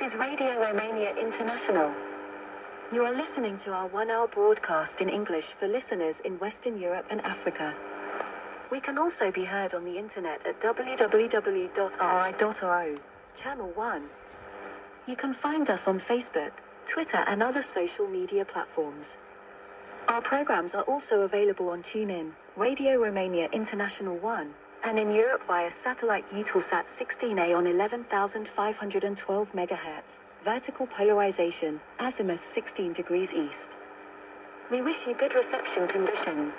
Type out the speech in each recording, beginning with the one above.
This is Radio Romania International. You are listening to our one-hour broadcast in English for listeners in Western Europe and Africa. We can also be heard on the internet at www.ri.ro, Channel 1. You can find us on Facebook, Twitter and other social media platforms. Our programs are also available on TuneIn, Radio Romania International 1, and in Europe via satellite Eutelsat 16A on 11,512 MHz, vertical polarization, azimuth 16 degrees east. We wish you good reception conditions.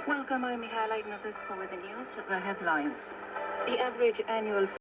Welcome, I'm Mihaela Ignatescu with the news, the headlines. The average annual